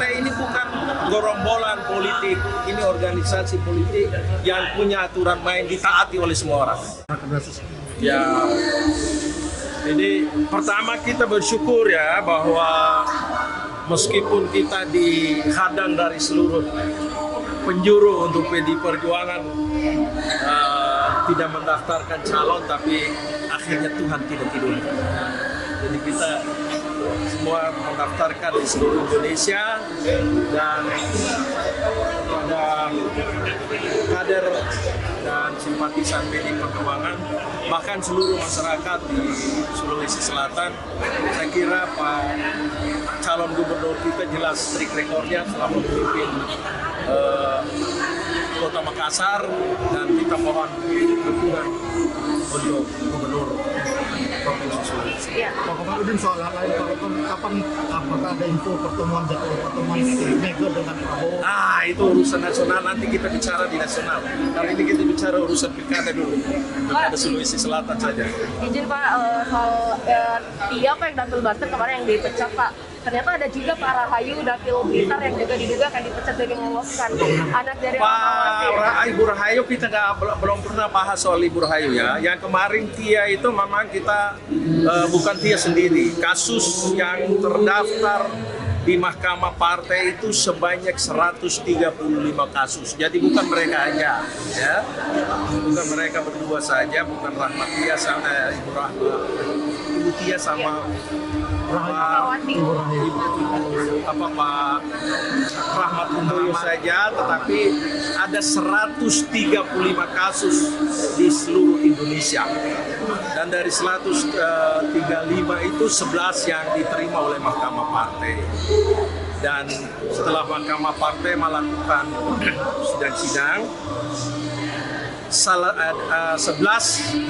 partai ini bukan gerombolan politik, ini organisasi politik yang punya aturan main ditaati oleh semua orang. Ya, jadi pertama kita bersyukur ya bahwa meskipun kita dihadang dari seluruh penjuru untuk PDI Perjuangan tidak mendaftarkan calon, tapi akhirnya Tuhan tidak tidur. Jadi kita semua mendaftarkan di seluruh Indonesia, dan pada kader dan simpatisan PDI Perjuangan, bahkan seluruh masyarakat di Sulawesi Selatan, saya kira Pak calon gubernur kita jelas trik rekornya selama memimpin Kota Makassar, dan kita mohon dukungan untuk gubernur Provinsi Sulawesi. Pak Komarudin, soal hal lain, kapan apakah ada info jadwal pertemuan Mega dengan Prabowo? Itu urusan nasional, nanti kita bicara di nasional. Karena ini kita bicara urusan pilkada dulu, pilkada Sulawesi Selatan saja. Izin Pak, soal Tia Pak yang dapil Banten kemarin yang dipecat Pak. Ternyata ada juga Pak Rahayu dapil Blitar yang juga diduga akan dipecat dari meloloskan anak dari Ibu Rahayu, kita belum pernah bahas soal Ibu Rahayu ya. Yang kemarin Tia itu memang kita bukan Tia sendiri. Kasus yang terdaftar di Mahkamah Partai itu sebanyak 135 kasus. Jadi bukan mereka aja, ya. Bukan mereka berdua saja, bukan Rahmat Tia sama Ibu Tia sama Pak Rahmat Handoyo saja, tetapi ada 135 kasus di seluruh Indonesia. Dan dari 135 itu 11 yang diterima oleh Mahkamah Partai. Dan setelah Mahkamah Partai melakukan sidang-sidang, 11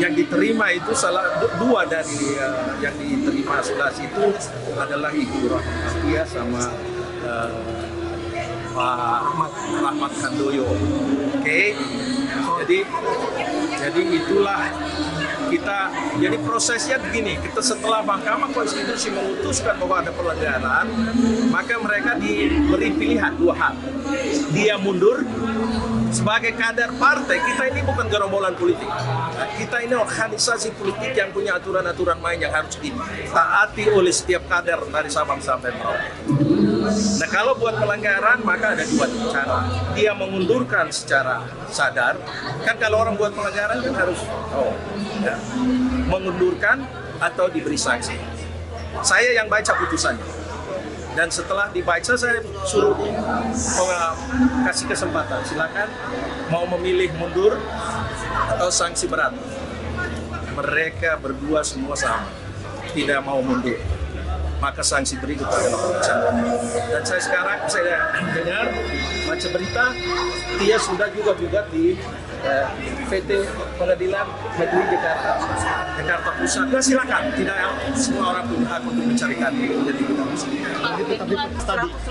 yang diterima itu dua dari yang diterima 11 itu adalah Ibu Rahmat sama Pak Rahmat Handoyo. Oke. Jadi itulah kita, jadi prosesnya begini, kita setelah Mahkamah Konstitusi memutuskan bahwa ada pelanggaran, maka mereka diberi pilihan dua hal. Dia mundur sebagai kader partai. Kita ini bukan gerombolan politik. Kita ini organisasi politik yang punya aturan-aturan main yang harus ditaati oleh setiap kader dari Sabang sampai Merauke. Nah, kalau buat pelanggaran maka ada dua cara. Dia mengundurkan secara sadar. Kan kalau orang buat pelanggaran kan harus mengundurkan atau diberi sanksi. Saya yang baca putusannya. Dan setelah dibaca saya suruh kasih kesempatan, silakan mau memilih mundur atau sanksi berat. Mereka berdua semua sama, tidak mau mundur. Maka sanksi berikut adalah pemecahan. Dan saya dengar baca berita, dia sudah juga gugat di PT Pengadilan Negeri Jakarta Pusat. Ya silakan, tidak semua orang punya hak untuk mencari keadilan. Jadi kita mesti. Tapi tadi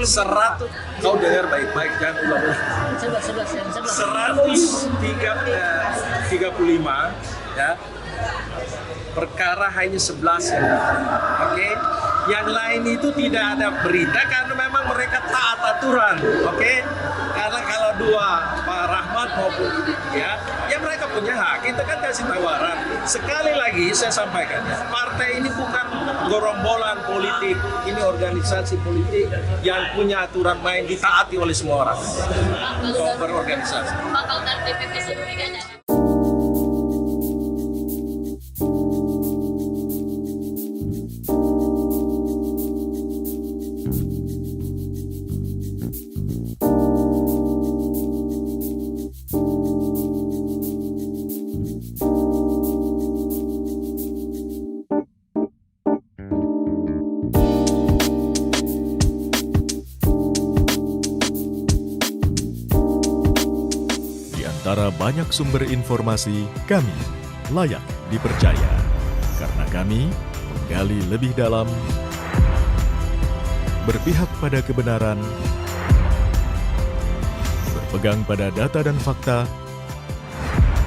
100, kau dengar baik-baik, jangan ulang. 135 ya. Perkara hanya 11 yang oke. Yang lain itu tidak ada berita karena memang mereka taat aturan, oke? Karena kalau dua Pak Rahmat maupun Ibu Tia, ya mereka punya hak. Kita kan kasih tawaran. Sekali lagi saya sampaikan, partai ini bukan gerombolan politik, ini organisasi politik yang punya aturan main ditaati oleh semua orang. Berorganisasi. Antara banyak sumber informasi, kami layak dipercaya. Karena kami menggali lebih dalam, berpihak pada kebenaran, berpegang pada data dan fakta,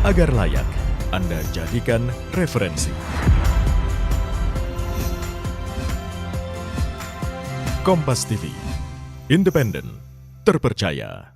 agar layak Anda jadikan referensi. Kompas TV, Independen, terpercaya.